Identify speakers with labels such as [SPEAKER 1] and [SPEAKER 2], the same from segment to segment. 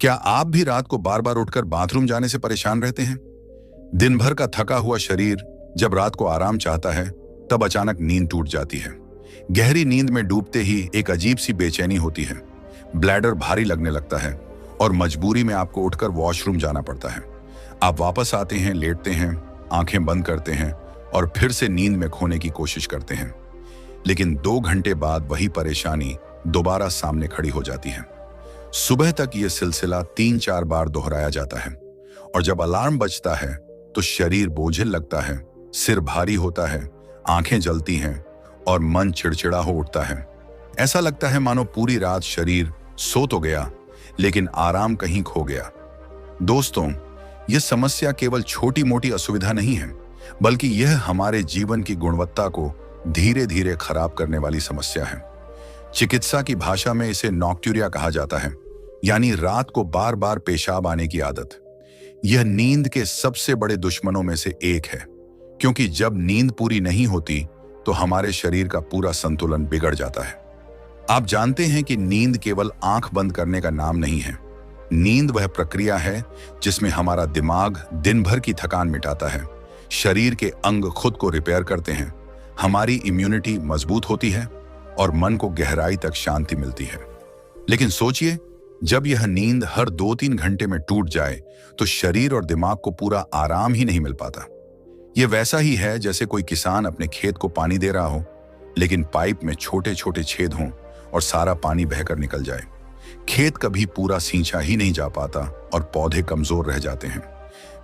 [SPEAKER 1] क्या आप भी रात को बार बार उठकर बाथरूम जाने से परेशान रहते हैं? दिन भर का थका हुआ शरीर जब रात को आराम चाहता है, तब अचानक नींद टूट जाती है। गहरी नींद में डूबते ही एक अजीब सी बेचैनी होती है, ब्लैडर भारी लगने लगता है और मजबूरी में आपको उठकर वॉशरूम जाना पड़ता है। आप वापस आते हैं, लेटते हैं, आंखें बंद करते हैं और फिर से नींद में खोने की कोशिश करते हैं। लेकिन 2 घंटे बाद वही परेशानी दोबारा सामने खड़ी हो जाती है। सुबह तक यह सिलसिला 3-4 बार दोहराया जाता है और जब अलार्म बजता है तो शरीर बोझिल लगता है, सिर भारी होता है, आंखें जलती हैं और मन चिड़चिड़ा हो उठता है। ऐसा लगता है मानो पूरी रात शरीर सो तो गया लेकिन आराम कहीं खो गया। दोस्तों, यह समस्या केवल छोटी मोटी असुविधा नहीं है, बल्कि यह हमारे जीवन की गुणवत्ता को धीरे धीरे खराब करने वाली समस्या है। चिकित्सा की भाषा में इसे नॉक्ट्यूरिया कहा जाता है, यानी रात को बार बार पेशाब आने की आदत। यह नींद के सबसे बड़े दुश्मनों में से एक है, क्योंकि जब नींद पूरी नहीं होती तो हमारे शरीर का पूरा संतुलन बिगड़ जाता है। आप जानते हैं कि नींद केवल आंख बंद करने का नाम नहीं है। नींद वह प्रक्रिया है जिसमें हमारा दिमाग दिन भर की थकान मिटाता है, शरीर के अंग खुद को रिपेयर करते हैं, हमारी इम्यूनिटी मजबूत होती है और मन को गहराई तक शांति मिलती है। लेकिन सोचिए, जब यह नींद हर 2-3 घंटे में टूट जाए तो शरीर और दिमाग को पूरा आराम ही नहीं मिल पाता। यह वैसा ही है जैसे कोई किसान अपने खेत को पानी दे रहा हो, लेकिन पाइप में छोटे छोटे छेद हों और सारा पानी बहकर निकल जाए। खेत कभी पूरा सींचा ही नहीं जा पाता और पौधे कमजोर रह जाते हैं।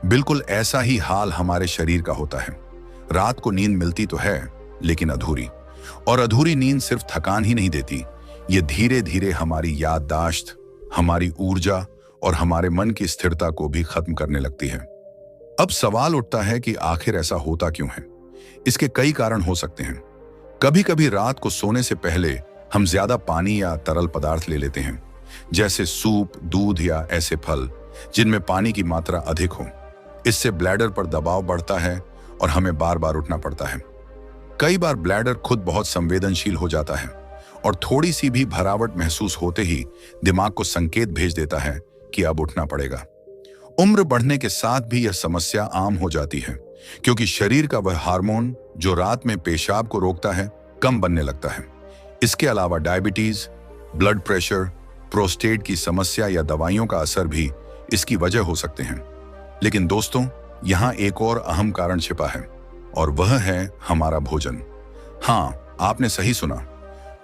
[SPEAKER 1] बिल्कुल ऐसा ही हाल हमारे शरीर का होता है। रात को नींद मिलती तो है, लेकिन अधूरी। और अधूरी नींद सिर्फ थकान ही नहीं देती, ये धीरे धीरे हमारी याददाश्त, हमारी ऊर्जा और हमारे मन की स्थिरता को भी खत्म करने लगती है। अब सवाल उठता है कि आखिर ऐसा होता क्यों है? इसके कई कारण हो सकते हैं। कभी कभी रात को सोने से पहले हम ज्यादा पानी या तरल पदार्थ ले लेते हैं, जैसे सूप, दूध या ऐसे फल जिनमें पानी की मात्रा अधिक हो। इससे ब्लैडर पर दबाव बढ़ता है और हमें बार बार उठना पड़ता है। कई बार ब्लैडर खुद बहुत संवेदनशील हो जाता है और थोड़ी सी भी भरावट महसूस होते ही दिमाग को संकेत भेज देता है कि अब उठना पड़ेगा। उम्र बढ़ने के साथ भी यह समस्या आम हो जाती है, क्योंकि शरीर का वह हार्मोन जो रात में पेशाब को रोकता है, कम बनने लगता है। इसके अलावा डायबिटीज, ब्लड प्रेशर, प्रोस्टेट की समस्या या दवाइयों का असर भी इसकी वजह हो सकते हैं। लेकिन दोस्तों, यहाँ एक और अहम कारण छिपा है और वह है हमारा भोजन। हाँ, आपने सही सुना।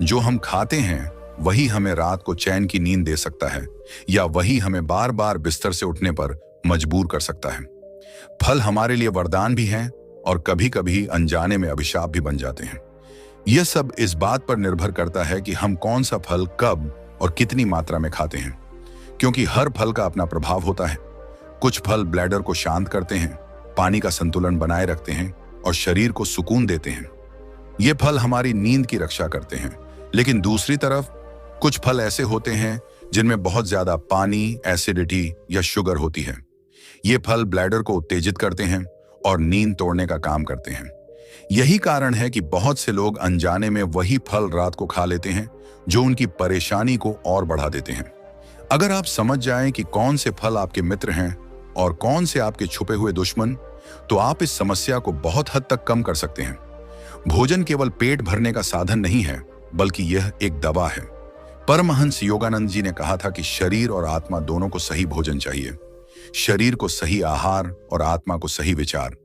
[SPEAKER 1] जो हम खाते हैं वही हमें रात को चैन की नींद दे सकता है या वही हमें बार बार बिस्तर से उठने पर मजबूर कर सकता है। फल हमारे लिए वरदान भी हैं और कभी कभी अनजाने में अभिशाप भी बन जाते हैं। यह सब इस बात पर निर्भर करता है कि हम कौन सा फल कब और कितनी मात्रा में खाते हैं, क्योंकि हर फल का अपना प्रभाव होता है। कुछ फल ब्लैडर को शांत करते हैं, पानी का संतुलन बनाए रखते हैं और शरीर को सुकून देते हैं। ये फल हमारी नींद की रक्षा करते हैं। लेकिन दूसरी तरफ कुछ फल ऐसे होते हैं जिनमें बहुत ज्यादा पानी, एसिडिटी या शुगर होती है। ये फल ब्लैडर को उत्तेजित करते हैं और नींद तोड़ने का काम करते हैं। यही कारण है कि बहुत से लोग अनजाने में वही फल रात को खा लेते हैं जो उनकी परेशानी को और बढ़ा देते हैं। अगर आप समझ जाएं कि कौन से फल आपके मित्र हैं और कौन से आपके छुपे हुए दुश्मन, तो आप इस समस्या को बहुत हद तक कम कर सकते हैं। भोजन केवल पेट भरने का साधन नहीं है, बल्कि यह एक दवा है। परमहंस योगानंद जी ने कहा था कि शरीर और आत्मा दोनों को सही भोजन चाहिए। शरीर को सही आहार और आत्मा को सही विचार।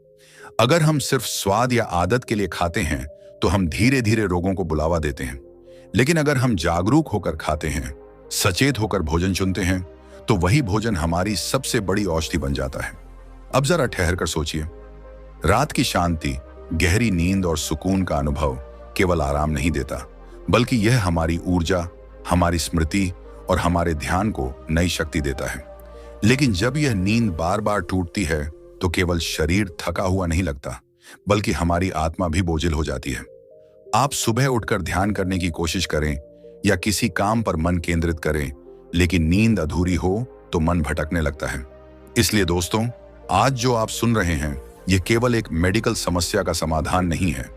[SPEAKER 1] अगर हम सिर्फ स्वाद या आदत के लिए खाते हैं तो हम धीरे धीरे रोगों को बुलावा देते हैं। लेकिन अगर हम जागरूक होकर खाते हैं, सचेत होकर भोजन चुनते हैं, तो वही भोजन हमारी सबसे बड़ी औषधि बन जाता है। अब जरा ठहर कर सोचिए, रात की शांति, गहरी नींद और सुकून का अनुभव केवल आराम नहीं देता, बल्कि यह हमारी ऊर्जा, हमारी स्मृति और हमारे ध्यान को नई शक्ति देता है। लेकिन जब यह नींद बार बार टूटती है तो केवल शरीर थका हुआ नहीं लगता, बल्कि हमारी आत्मा भी बोझिल हो जाती है। आप सुबह उठकर ध्यान करने की कोशिश करें या किसी काम पर मन केंद्रित करें, लेकिन नींद अधूरी हो तो मन भटकने लगता है। इसलिए दोस्तों, आज जो आप सुन रहे हैं, यह केवल एक मेडिकल समस्या का समाधान नहीं है।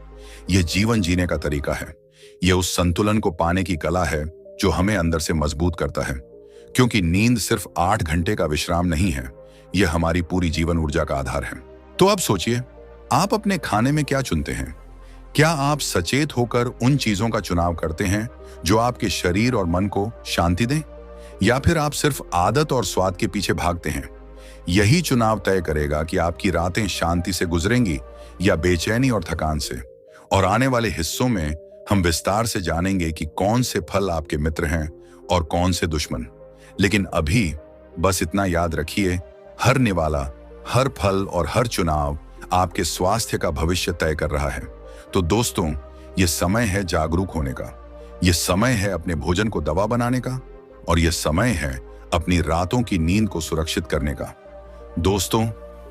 [SPEAKER 1] यह जीवन जीने का तरीका है। यह उस संतुलन को पाने की कला है जो हमें अंदर से मजबूत करता है। क्योंकि नींद सिर्फ 8 घंटे का विश्राम नहीं है, यह हमारी पूरी जीवन ऊर्जा का आधार है। तो अब सोचिए, आप अपने खाने में क्या चुनते हैं? क्या आप सचेत होकर उन चीजों का चुनाव करते हैं जो आपके शरीर और मन को शांति दें, या फिर आप सिर्फ आदत और स्वाद के पीछे भागते हैं? यही चुनाव तय करेगा कि आपकी रातें शांति से गुजरेंगी या बेचैनी और थकान से। और आने वाले हिस्सों में हम विस्तार से जानेंगे कि कौन से फल आपके मित्र हैं और कौन से दुश्मन। लेकिन अभी बस इतना याद रखिए, हर निवाला, हर फल और हर चुनाव आपके स्वास्थ्य का भविष्य तय कर रहा है। तो दोस्तों, ये समय है जागरूक होने का, ये समय है अपने भोजन को दवा बनाने का, और ये समय है अपनी रातों की नींद को सुरक्षित करने का। दोस्तों,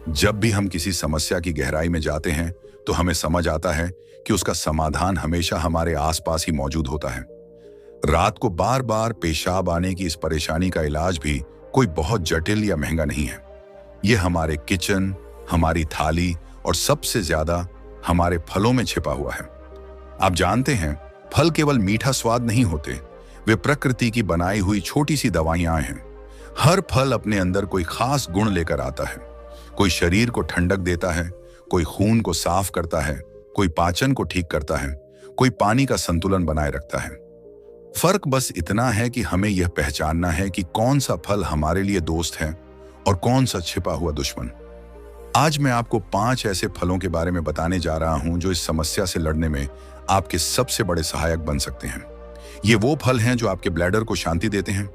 [SPEAKER 1] जब भी हम किसी समस्या की गहराई में जाते हैं तो हमें समझ आता है कि उसका समाधान हमेशा हमारे आसपास ही मौजूद होता है। रात को बार बार पेशाब आने की इस परेशानी का इलाज भी कोई बहुत जटिल या महंगा नहीं है। यह हमारे किचन, हमारी थाली और सबसे ज्यादा हमारे फलों में छिपा हुआ है। आप जानते हैं, फल केवल मीठा स्वाद नहीं होते, वे प्रकृति की बनाई हुई छोटी सी दवाइयां हैं। हर फल अपने अंदर कोई खास गुण लेकर आता है। कोई शरीर को ठंडक देता है, कोई खून को साफ करता है, कोई पाचन को ठीक करता है, कोई पानी का संतुलन बनाए रखता है। फर्क बस इतना है कि हमें यह पहचानना है कि कौन सा फल हमारे लिए दोस्त है और कौन सा छिपा हुआ दुश्मन। आज मैं आपको 5 ऐसे फलों के बारे में बताने जा रहा हूं जो इस समस्या से लड़ने में आपके सबसे बड़े सहायक बन सकते हैं। ये वो फल हैं जो आपके ब्लैडर को शांति देते हैं,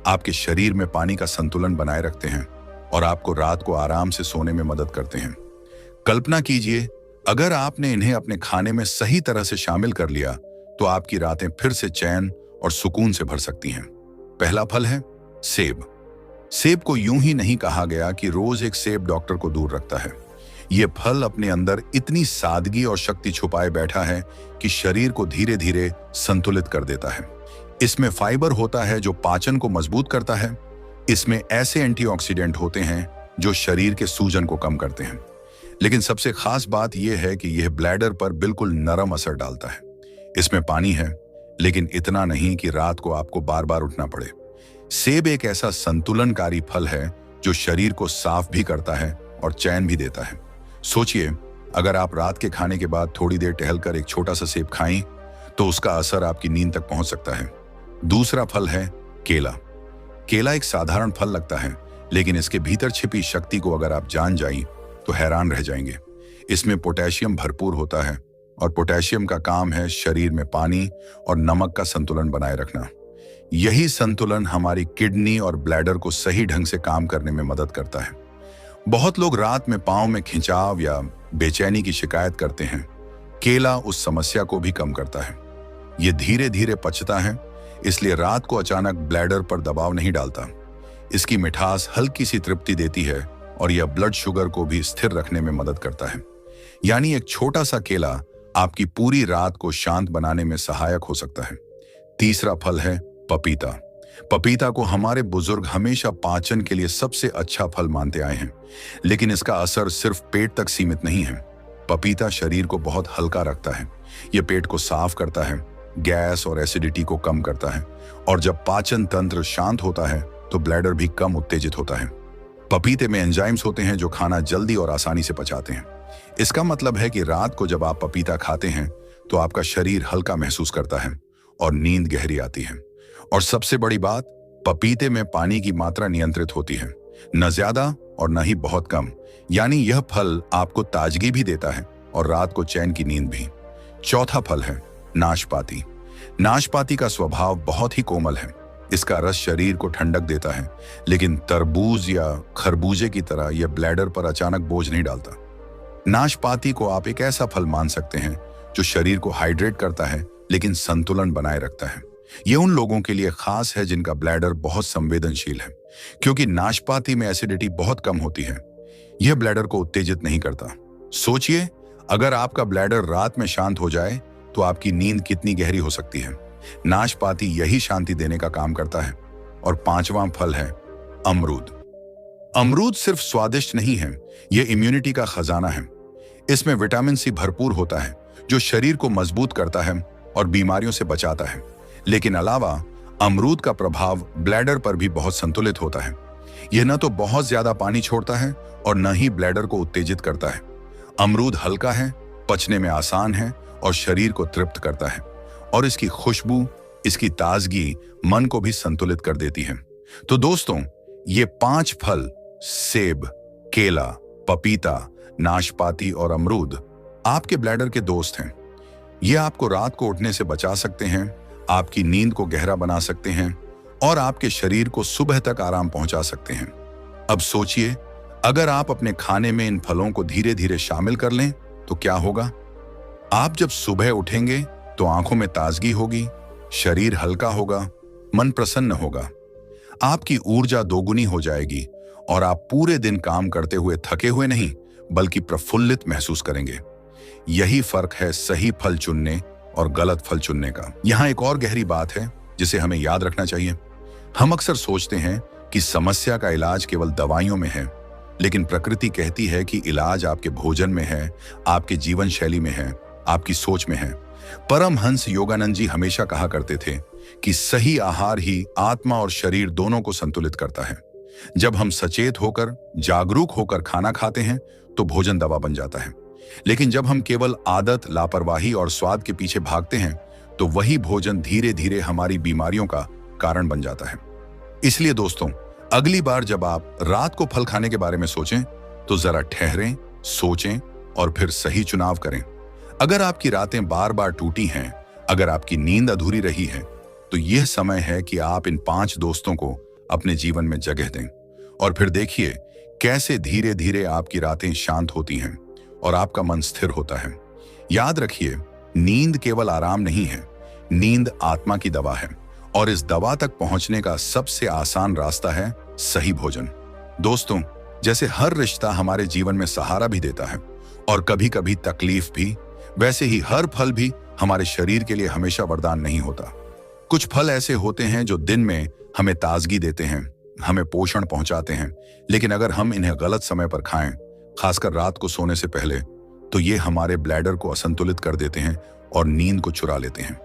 [SPEAKER 1] आपके शरीर में पानी का संतुलन बनाए रखते हैं और आपको रात को आराम से सोने में मदद करते हैं। कल्पना कीजिए, अगर आपने इन्हें अपने खाने में सही तरह से शामिल कर लिया तो आपकी रातें फिर से चैन और सुकून से भर सकती हैं। पहला फल है सेब। सेब को यूं ही नहीं कहा गया कि रोज एक सेब डॉक्टर को दूर रखता है। यह फल अपने अंदर इतनी सादगी और शक्ति छुपाए बैठा है कि शरीर को धीरे धीरे संतुलित कर देता है। इसमें फाइबर होता है जो पाचन को मजबूत करता है। इसमें ऐसे एंटीऑक्सीडेंट होते हैं जो शरीर के सूजन को कम करते हैं। लेकिन सबसे खास बात यह है कि यह ब्लैडर पर बिल्कुल नरम असर डालता है। इसमें पानी है, लेकिन इतना नहीं कि रात को आपको बार बार उठना पड़े। सेब एक ऐसा संतुलनकारी फल है जो शरीर को साफ भी करता है और चैन भी देता है। सोचिए, अगर आप रात के खाने के बाद थोड़ी देर टहलकर एक छोटा सा सेब खाएं तो उसका असर आपकी नींद तक पहुंच सकता है। दूसरा फल है केला। केला एक साधारण फल लगता है, लेकिन इसके भीतर छिपी शक्ति को अगर आप जान जाएं तो हैरान रह जाएंगे। इसमें पोटेशियम भरपूर होता है और पोटेशियम का काम है शरीर में पानी और नमक का संतुलन बनाए रखना। यही संतुलन हमारी किडनी और ब्लैडर को सही ढंग से काम करने में मदद करता है। बहुत लोग रात में पांव में खिंचाव या बेचैनी की शिकायत करते हैं। केला उस समस्या को भी कम करता है। ये धीरे धीरे पचता है, इसलिए रात को अचानक ब्लैडर पर दबाव नहीं डालता। इसकी मिठास हल्की सी तृप्ति देती है और यह ब्लड शुगर को भी स्थिर रखने में मदद करता है। यानी एक छोटा सा केला आपकी पूरी रात को शांत बनाने में सहायक हो सकता है। तीसरा फल है पपीता। पपीता को हमारे बुजुर्ग हमेशा पाचन के लिए सबसे अच्छा फल मानते आए हैं, लेकिन इसका असर सिर्फ पेट तक सीमित नहीं है। पपीता शरीर को बहुत हल्का रखता है। यह पेट को साफ करता है, गैस और एसिडिटी को कम करता है, और जब पाचन तंत्र शांत होता है तो ब्लैडर भी कम उत्तेजित होता है। पपीते में एंजाइम्स होते हैं जो खाना जल्दी और आसानी से पचाते हैं। इसका मतलब है कि रात को जब आप पपीता खाते हैं तो आपका शरीर हल्का महसूस करता है और नींद गहरी आती है। और सबसे बड़ी बात, पपीते में पानी की मात्रा नियंत्रित होती है, न ज्यादा और न ही बहुत कम। यानी यह फल आपको ताजगी भी देता है और रात को चैन की नींद भी। चौथा फल है नाशपाती। नाशपाती का स्वभाव बहुत ही कोमल है। इसका रस शरीर को ठंडक देता है, लेकिन तरबूज या खरबूजे की तरह यह ब्लैडर पर अचानक बोझ नहीं डालता। नाशपाती को आप एक ऐसा फल मान सकते हैं जो शरीर को हाइड्रेट करता है लेकिन संतुलन बनाए रखता है। यह उन लोगों के लिए खास है जिनका ब्लैडर बहुत संवेदनशील है, क्योंकि नाशपाती में एसिडिटी बहुत कम होती है। यह ब्लैडर को उत्तेजित नहीं करता। सोचिए, अगर आपका ब्लैडर रात में शांत हो जाए तो आपकी नींद कितनी गहरी हो सकती है। नाशपाती यही शांति देने का काम करता है। और पांचवां फल है अमरूद। अमरूद सिर्फ स्वादिष्ट नहीं है, यह इम्यूनिटी का खजाना है। इसमें विटामिन सी भरपूर होता है जो शरीर को मजबूत करता है और बीमारियों से बचाता है। लेकिन अलावा अमरूद का प्रभाव ब्लैडर पर भी बहुत संतुलित होता है। यह न तो बहुत ज्यादा पानी छोड़ता है और न ही ब्लैडर को उत्तेजित करता है। अमरूद हल्का है, पचने में आसान है और शरीर को तृप्त करता है, और इसकी खुशबू, इसकी ताजगी मन को भी संतुलित कर देती है। तो दोस्तों, ये 5 फल, सेब, केला, पपीता, नाशपाती और अमरूद, आपके ब्लैडर के दोस्त हैं। ये आपको रात को उठने से बचा सकते हैं, आपकी नींद को गहरा बना सकते हैं और आपके शरीर को सुबह तक आराम पहुंचा सकते हैं। अब सोचिए, अगर आप अपने खाने में इन फलों को धीरे धीरे शामिल कर लें तो क्या होगा। आप जब सुबह उठेंगे तो आंखों में ताजगी होगी, शरीर हल्का होगा, मन प्रसन्न होगा, आपकी ऊर्जा दोगुनी हो जाएगी और आप पूरे दिन काम करते हुए थके हुए नहीं बल्कि प्रफुल्लित महसूस करेंगे। यही फर्क है सही फल चुनने और गलत फल चुनने का। यहाँ एक और गहरी बात है जिसे हमें याद रखना चाहिए। हम अक्सर सोचते हैं कि समस्या का इलाज केवल दवाइयों में है, लेकिन प्रकृति कहती है कि इलाज आपके भोजन में है, आपके जीवन शैली में है, आपकी सोच में है। परमहंस योगानंद जी हमेशा कहा करते थे कि सही आहार ही आत्मा और शरीर दोनों को संतुलित करता है। जब हम सचेत होकर, जागरूक होकर खाना खाते हैं तो भोजन दवा बन जाता है, लेकिन जब हम केवल आदत, लापरवाही और स्वाद के पीछे भागते हैं तो वही भोजन धीरे धीरे हमारी बीमारियों का कारण बन जाता है। इसलिए दोस्तों, अगली बार जब आप रात को फल खाने के बारे में सोचें तो जरा ठहरें, सोचें और फिर सही चुनाव करें। अगर आपकी रातें बार बार टूटी हैं, अगर आपकी नींद अधूरी रही है, तो यह समय है कि आप इन 5 दोस्तों को अपने जीवन में जगह दें और फिर देखिए कैसे धीरे धीरे आपकी रातें शांत होती हैं और आपका मन स्थिर होता है। याद रखिए, नींद केवल आराम नहीं है, नींद आत्मा की दवा है और इस दवा तक पहुंचने का सबसे आसान रास्ता है सही भोजन। दोस्तों, जैसे हर रिश्ता हमारे जीवन में सहारा भी देता है और कभी कभी तकलीफ भी, वैसे ही हर फल भी हमारे शरीर के लिए हमेशा वरदान नहीं होता। कुछ फल ऐसे होते हैं जो दिन में हमें ताजगी देते हैं, हमें पोषण पहुंचाते हैं, लेकिन अगर हम इन्हें गलत समय पर खाएं, खासकर रात को सोने से पहले, तो ये हमारे ब्लैडर को असंतुलित कर देते हैं और नींद को चुरा लेते हैं।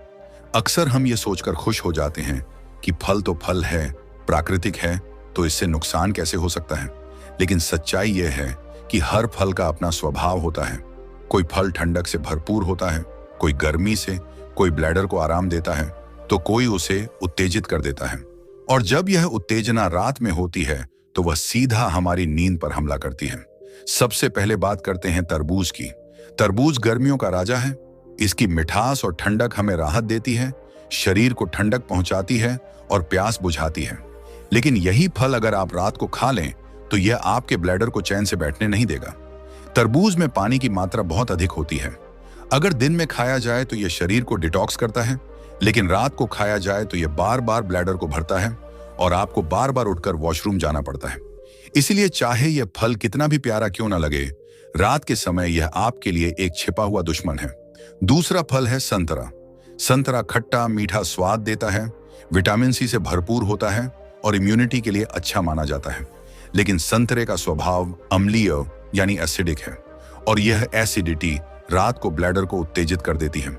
[SPEAKER 1] अक्सर हम ये सोचकर खुश हो जाते हैं कि फल तो फल है, प्राकृतिक है, तो इससे नुकसान कैसे हो सकता है। लेकिन सच्चाई यह है कि हर फल का अपना स्वभाव होता है। कोई फल ठंडक से भरपूर होता है, कोई गर्मी से, कोई ब्लैडर को आराम देता है, तो कोई उसे उत्तेजित कर देता है। और जब यह उत्तेजना रात में होती है तो वह सीधा हमारी नींद पर हमला करती है। सबसे पहले बात करते हैं तरबूज की। तरबूज गर्मियों का राजा है। इसकी मिठास और ठंडक हमें राहत देती है, शरीर को ठंडक पहुंचाती है और प्यास बुझाती है। लेकिन यही फल अगर आप रात को खा लें तो यह आपके ब्लैडर को चैन से बैठने नहीं देगा। तरबूज में पानी की मात्रा बहुत अधिक होती है। अगर दिन में खाया जाए तो यह शरीर को डिटॉक्स करता है, लेकिन रात को खाया जाए तो यह बार बार ब्लैडर को भरता है और आपको बार बार उठकर वॉशरूम जाना पड़ता है। इसलिए चाहे यह फल कितना भी प्यारा क्यों ना लगे, रात के समय यह आपके लिए एक छिपा हुआ दुश्मन है। दूसरा फल है संतरा। संतरा खट्टा मीठा स्वाद देता है, विटामिन सी से भरपूर होता है और इम्यूनिटी के लिए अच्छा माना जाता है। लेकिन संतरे का स्वभाव अम्लीय यानी एसिडिक है और यह एसिडिटी रात को ब्लैडर को उत्तेजित कर देती है।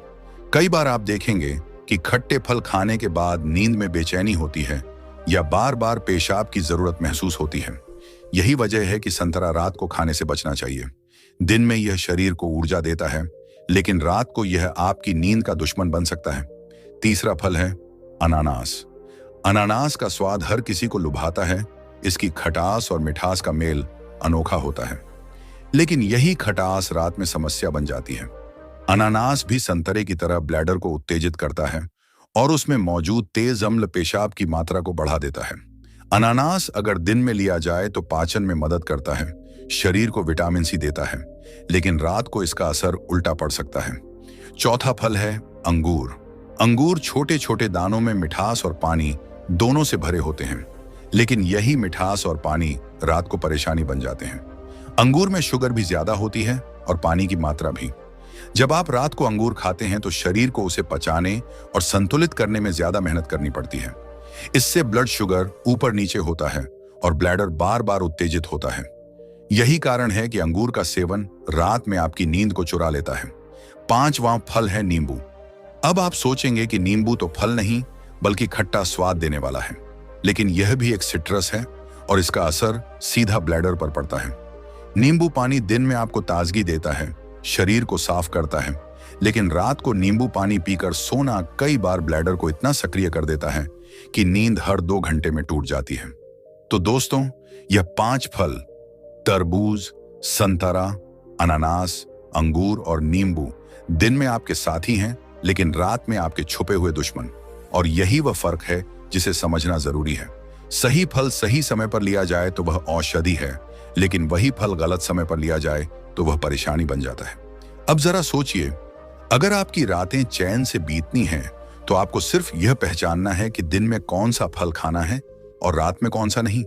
[SPEAKER 1] कई बार आप देखेंगे कि खट्टे फल खाने के बाद नींद में बेचैनी होती है या बार बार पेशाब की जरूरत महसूस होती है। यही वजह है कि संतरा रात को खाने से बचना चाहिए। दिन में यह शरीर को ऊर्जा देता है, लेकिन रात को यह आपकी नींद का दुश्मन बन सकता है। तीसरा फल है अनानास। अनानास का स्वाद हर किसी को लुभाता है। इसकी खटास और मिठास का मेल अनोखा होता है, लेकिन यही खटास रात में समस्या बन जाती है। अनानास भी संतरे की तरह ब्लैडर को उत्तेजित करता है और उसमें मौजूद तेज अम्ल पेशाब की मात्रा को बढ़ा देता है। अनानास अगर दिन में लिया जाए तो पाचन में मदद करता है, शरीर को विटामिन सी देता है, लेकिन रात को इसका असर उल्टा पड़ सकता है। चौथा फल है अंगूर। अंगूर छोटे छोटे दानों में मिठास और पानी दोनों से भरे होते हैं, लेकिन यही मिठास और पानी रात को परेशानी बन जाते हैं। अंगूर में शुगर भी ज्यादा होती है और पानी की मात्रा भी। जब आप रात को अंगूर खाते हैं तो शरीर को उसे पचाने और संतुलित करने में ज्यादा मेहनत करनी पड़ती है। इससे ब्लड शुगर ऊपर नीचे होता है और ब्लैडर बार बार उत्तेजित होता है। यही कारण है कि अंगूर का सेवन रात में आपकी नींद को चुरा लेता है। 5वां फल है नींबू। अब आप सोचेंगे कि नींबू तो फल नहीं बल्कि खट्टा स्वाद देने वाला है। लेकिन यह भी एक सिट्रस है और इसका असर सीधा ब्लैडर पर पड़ता है। नींबू पानी दिन में आपको ताजगी देता है, शरीर को साफ करता है, लेकिन रात को नींबू पानी पीकर सोना कई बार ब्लैडर को इतना सक्रिय कर देता है कि नींद हर 2 घंटे में टूट जाती है। तो दोस्तों, यह 5 फल तरबूज, संतरा, अनानास, अंगूर और नींबू दिन में आपके साथी हैं, लेकिन रात में आपके छुपे हुए दुश्मन। और यही वह फर्क है जिसे समझना जरूरी है। सही फल सही समय पर लिया जाए तो वह औषधि है, लेकिन वही फल गलत समय पर लिया जाए तो वह परेशानी बन जाता है। अब जरा सोचिए, अगर आपकी रातें चैन से बीतनी हैं तो आपको सिर्फ यह पहचानना है कि दिन में कौन सा फल खाना है और रात में कौन सा नहीं।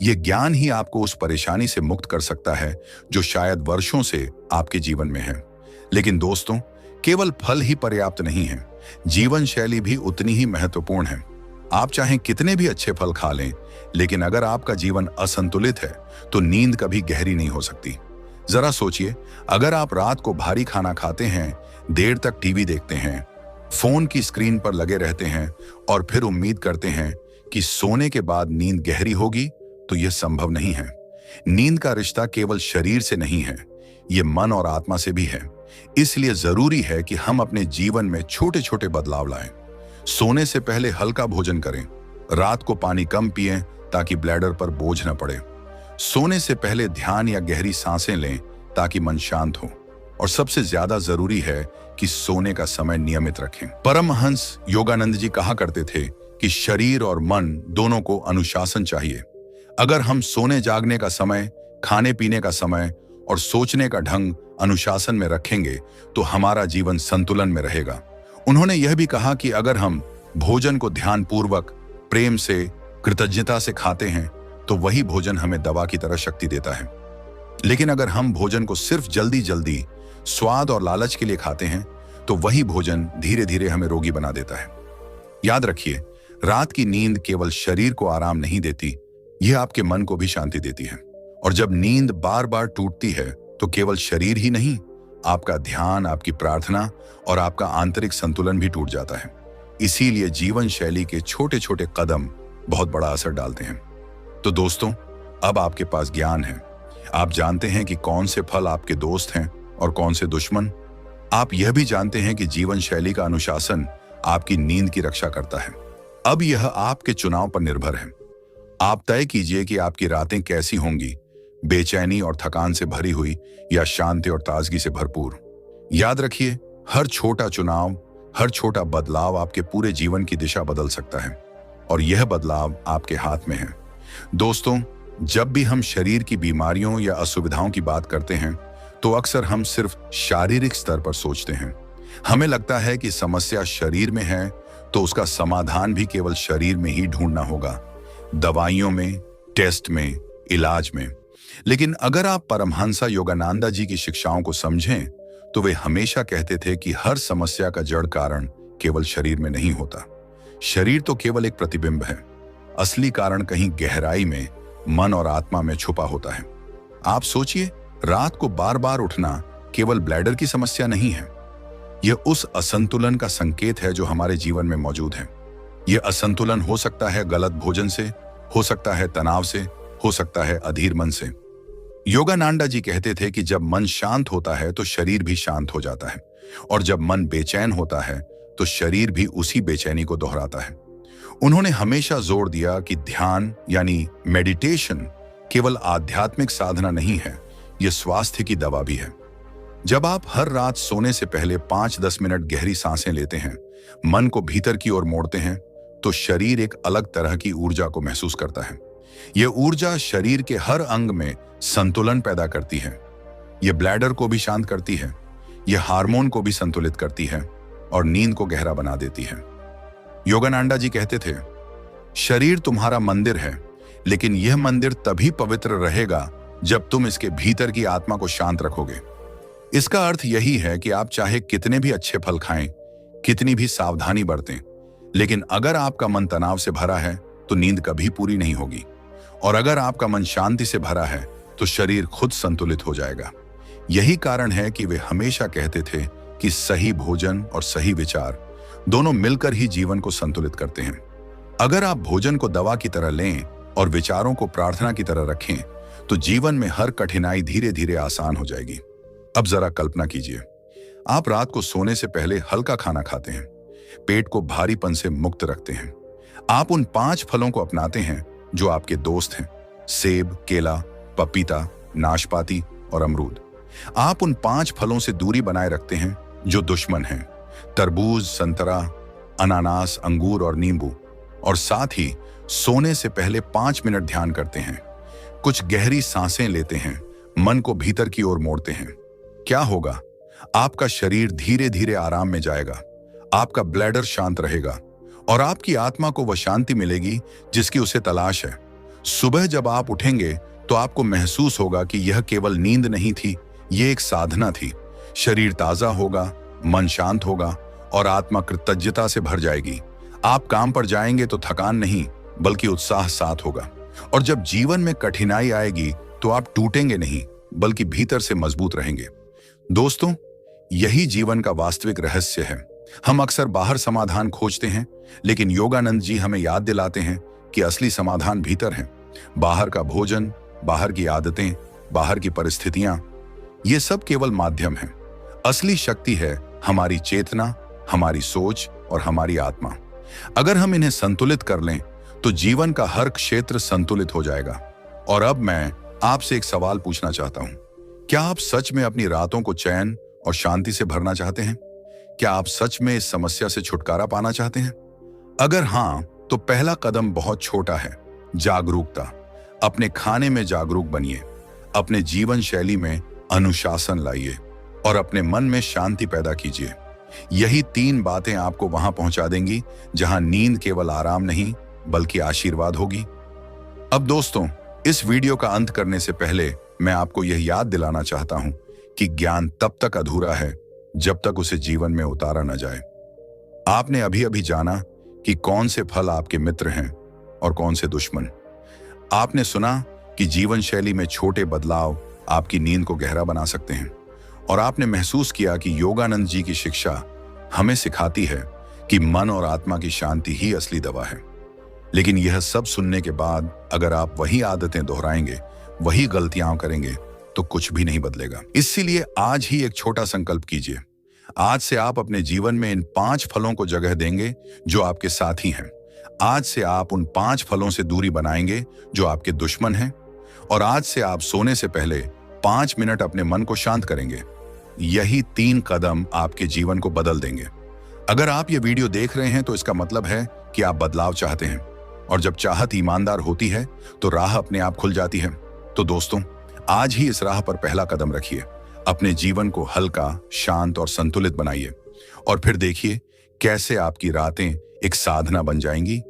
[SPEAKER 1] यह ज्ञान ही आपको उस परेशानी से मुक्त कर सकता है जो शायद वर्षों से आपके जीवन में है। लेकिन दोस्तों, केवल फल ही पर्याप्त नहीं है, जीवन शैली भी उतनी ही महत्वपूर्ण है। आप चाहे कितने भी अच्छे फल खा लें, लेकिन अगर आपका जीवन असंतुलित है तो नींद कभी गहरी नहीं हो सकती। जरा सोचिए, अगर आप रात को भारी खाना खाते हैं, देर तक टीवी देखते हैं, फोन की स्क्रीन पर लगे रहते हैं और फिर उम्मीद करते हैं कि सोने के बाद नींद गहरी होगी, तो यह संभव नहीं है। नींद का रिश्ता केवल शरीर से नहीं है, यह मन और आत्मा से भी है। इसलिए जरूरी है कि हम अपने जीवन में छोटे छोटे बदलाव लाएं। सोने से पहले हल्का भोजन करें, रात को पानी कम पिएं ताकि ब्लैडर पर बोझ न पड़े। सोने से पहले ध्यान या गहरी सांसें लें ताकि मन शांत हो। और सबसे ज्यादा जरूरी है कि सोने का समय नियमित रखें। परमहंस योगानंद जी कहा करते थे कि शरीर और मन दोनों को अनुशासन चाहिए। अगर हम सोने जागने का समय, खाने पीने का समय और सोचने का ढंग अनुशासन में रखेंगे तो हमारा जीवन संतुलन में रहेगा। उन्होंने यह भी कहा कि अगर हम भोजन को ध्यानपूर्वक, प्रेम से, कृतज्ञता से खाते हैं तो वही भोजन हमें दवा की तरह शक्ति देता है। लेकिन अगर हम भोजन को सिर्फ जल्दी जल्दी, स्वाद और लालच के लिए खाते हैं तो वही भोजन धीरे धीरे हमें रोगी बना देता है। याद रखिए, रात की नींद केवल शरीर को आराम नहीं देती, यह आपके मन को भी शांति देती है। और जब नींद बार बार टूटती है तो केवल शरीर ही नहीं, आपका ध्यान, आपकी प्रार्थना और आपका आंतरिक संतुलन भी टूट जाता है। इसीलिए जीवन शैली के छोटे छोटे कदम बहुत बड़ा असर डालते हैं। तो दोस्तों, अब आपके पास ज्ञान है। आप जानते हैं कि कौन से फल आपके दोस्त हैं और कौन से दुश्मन। आप यह भी जानते हैं कि जीवन शैली का अनुशासन आपकी नींद की रक्षा करता है। अब यह आपके चुनाव पर निर्भर है। आप तय कीजिए कि आपकी रातें कैसी होंगी, बेचैनी और थकान से भरी हुई या शांति और ताजगी से भरपूर। याद रखिए, हर छोटा चुनाव, हर छोटा बदलाव आपके पूरे जीवन की दिशा बदल सकता है और यह बदलाव आपके हाथ में है। दोस्तों, जब भी हम शरीर की बीमारियों या असुविधाओं की बात करते हैं तो अक्सर हम सिर्फ शारीरिक स्तर पर सोचते हैं। हमें लगता है कि समस्या शरीर में है तो उसका समाधान भी केवल शरीर में ही ढूंढना होगा, दवाइयों में, टेस्ट में, इलाज में। लेकिन अगर आप परमहंसा योगानंदा जी की शिक्षाओं को समझें तो वे हमेशा कहते थे कि हर समस्या का जड़ कारण केवल शरीर में नहीं होता। शरीर तो केवल एक प्रतिबिंब है, असली कारण कहीं गहराई में, मन और आत्मा में छुपा होता है। आप सोचिए, रात को बार बार उठना केवल ब्लैडर की समस्या नहीं है, यह उस असंतुलन का संकेत है जो हमारे जीवन में मौजूद है। यह असंतुलन हो सकता है गलत भोजन से, हो सकता है तनाव से, हो सकता है अधीर मन से। योगानंदा जी कहते थे कि जब मन शांत होता है तो शरीर भी शांत हो जाता है, और जब मन बेचैन होता है तो शरीर भी उसी बेचैनी को दोहराता है। उन्होंने हमेशा जोर दिया कि ध्यान यानी मेडिटेशन केवल आध्यात्मिक साधना नहीं है, यह स्वास्थ्य की दवा भी है। जब आप हर रात सोने से पहले 5-10 मिनट गहरी सांसें लेते हैं, मन को भीतर की ओर मोड़ते हैं, तो शरीर एक अलग तरह की ऊर्जा को महसूस करता है। यह ऊर्जा शरीर के हर अंग में संतुलन पैदा करती है। यह ब्लैडर को भी शांत करती है, यह हार्मोन को भी संतुलित करती है और नींद को गहरा बना देती है। योगानंदा जी कहते थे, शरीर तुम्हारा मंदिर है, लेकिन यह मंदिर तभी पवित्र रहेगा जब तुम इसके भीतर की आत्मा को शांत रखोगे। इसका अर्थ यही है कि आप चाहे कितने भी अच्छे फल खाएं, कितनी भी सावधानी बरतें, लेकिन अगर आपका मन तनाव से भरा है तो नींद कभी पूरी नहीं होगी, और अगर आपका मन शांति से भरा है तो शरीर खुद संतुलित हो जाएगा। यही कारण है कि वे हमेशा कहते थे कि सही भोजन और सही विचार दोनों मिलकर ही जीवन को संतुलित करते हैं। अगर आप भोजन को दवा की तरह लें और विचारों को प्रार्थना की तरह रखें, तो जीवन में हर कठिनाई धीरे धीरे आसान हो जाएगी। अब जरा कल्पना कीजिए, आप रात को सोने से पहले हल्का खाना खाते हैं, पेट को भारीपन से मुक्त रखते हैं। आप उन 5 फलों को अपनाते हैं जो आपके दोस्त हैं: सेब, केला, पपीता, नाशपाती और अमरूद। आप उन 5 फलों से दूरी बनाए रखते हैं जो दुश्मन हैं: तरबूज, संतरा, अनानास, अंगूर और नींबू। और साथ ही सोने से पहले 5 मिनट ध्यान करते हैं, कुछ गहरी सांसें लेते हैं, मन को भीतर की ओर मोड़ते हैं। क्या होगा? आपका शरीर धीरे धीरे आराम में जाएगा, आपका ब्लैडर शांत रहेगा और आपकी आत्मा को वह शांति मिलेगी जिसकी उसे तलाश है। सुबह जब आप उठेंगे तो आपको महसूस होगा कि यह केवल नींद नहीं थी, यह एक साधना थी। शरीर ताजा होगा, मन शांत होगा और आत्मा कृतज्ञता से भर जाएगी। आप काम पर जाएंगे तो थकान नहीं बल्कि उत्साह साथ होगा। और जब जीवन में कठिनाई आएगी तो आप टूटेंगे नहीं बल्कि भीतर से मजबूत रहेंगे। दोस्तों, यही जीवन का वास्तविक रहस्य है। हम अक्सर बाहर समाधान खोजते हैं, लेकिन योगानंद जी हमें याद दिलाते हैं कि असली समाधान भीतर है। बाहर का भोजन, बाहर की आदतें, बाहर की परिस्थितियां, ये सब केवल माध्यम है। असली शक्ति है हमारी चेतना, हमारी सोच और हमारी आत्मा। अगर हम इन्हें संतुलित कर लें तो जीवन का हर क्षेत्र संतुलित हो जाएगा। और अब मैं आपसे एक सवाल पूछना चाहता हूं। क्या आप सच में अपनी रातों को चैन और शांति से भरना चाहते हैं? क्या आप सच में इस समस्या से छुटकारा पाना चाहते हैं? अगर हां, तो पहला कदम बहुत छोटा है: जागरूकता। अपने खाने में जागरूक बनिए, अपने जीवन शैली में अनुशासन लाइए और अपने मन में शांति पैदा कीजिए। यही 3 बातें आपको वहां पहुंचा देंगी जहां नींद केवल आराम नहीं बल्कि आशीर्वाद होगी। अब दोस्तों, इस वीडियो का अंत करने से पहले मैं आपको यह याद दिलाना चाहता हूं कि ज्ञान तब तक अधूरा है जब तक उसे जीवन में उतारा न जाए। आपने अभी अभी जाना कि कौन से फल आपके मित्र हैं और कौन से दुश्मन। आपने सुना कि जीवन शैली में छोटे बदलाव आपकी नींद को गहरा बना सकते हैं। और आपने महसूस किया कि योगानंद जी की शिक्षा हमें सिखाती है कि मन और आत्मा की शांति ही असली दवा है। लेकिन यह सब सुनने के बाद अगर आप वही आदतें दोहराएंगे, वही गलतियां करेंगे, तो कुछ भी नहीं बदलेगा। इसीलिए आज ही एक छोटा संकल्प कीजिए। आज से आप अपने जीवन में इन 5 फलों को जगह देंगे जो आपके साथी हैं। आज से आप उन 5 फलों से दूरी बनाएंगे जो आपके दुश्मन हैं। और आज से आप सोने से पहले 5 मिनट अपने मन को शांत करेंगे। यही 3 कदम आपके जीवन को बदल देंगे। अगर आप ये वीडियो देख रहे हैं तो इसका मतलब है कि आप बदलाव चाहते हैं। और जब चाहत ईमानदार होती है तो राह अपने आप खुल जाती है। तो दोस्तों, आज ही इस राह पर पहला कदम रखिए। अपने जीवन को हल्का, शांत और संतुलित बनाइए। और फिर देखिए कैसे आपकी रातें एक साधना बन जाएंगी,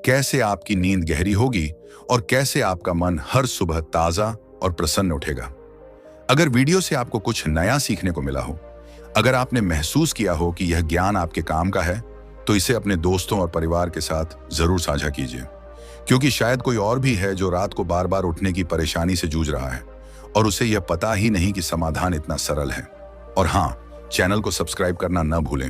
[SPEAKER 1] कैसे आपकी नींद गहरी होगी और कैसे आपका मन हर सुबह ताजा और प्रसन्न उठेगा। अगर वीडियो से आपको कुछ नया सीखने को मिला हो, अगर आपने महसूस किया हो कि यह ज्ञान आपके काम का है, तो इसे अपने दोस्तों और परिवार के साथ जरूर साझा कीजिए। क्योंकि शायद कोई और भी है जो रात को बार बार उठने की परेशानी से जूझ रहा है और उसे यह पता ही नहीं कि समाधान इतना सरल है। और हाँ, चैनल को सब्सक्राइब करना न भूलें,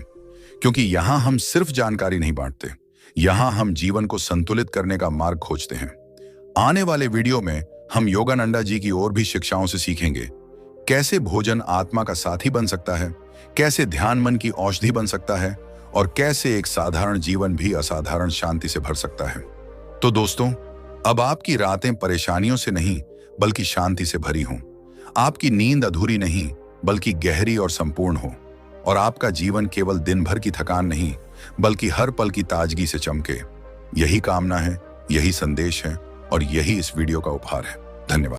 [SPEAKER 1] क्योंकि यहाँ हम सिर्फ जानकारी नहीं बांटते, यहाँ हम जीवन को संतुलित करने का मार्ग खोजते हैं। आने वाले वीडियो में हम योगानंदा जी की और भी शिक्षाओं से सीखेंगे। कैसे भोजन आत्मा का साथी बन सकता है, कैसे ध्यान मन की औषधि बन सकता है और कैसे एक साधारण जीवन भी असाधारण शांति से भर सकता है। तो दोस्तों, अब आपकी रातें परेशानियों से नहीं बल्कि शांति से भरी हों। आपकी नींद अधूरी नहीं बल्कि गहरी और संपूर्ण हो। और आपका जीवन केवल दिन भर की थकान नहीं बल्कि हर पल की ताजगी से चमके। यही कामना है, यही संदेश है और यही इस वीडियो का उपहार है। धन्यवाद।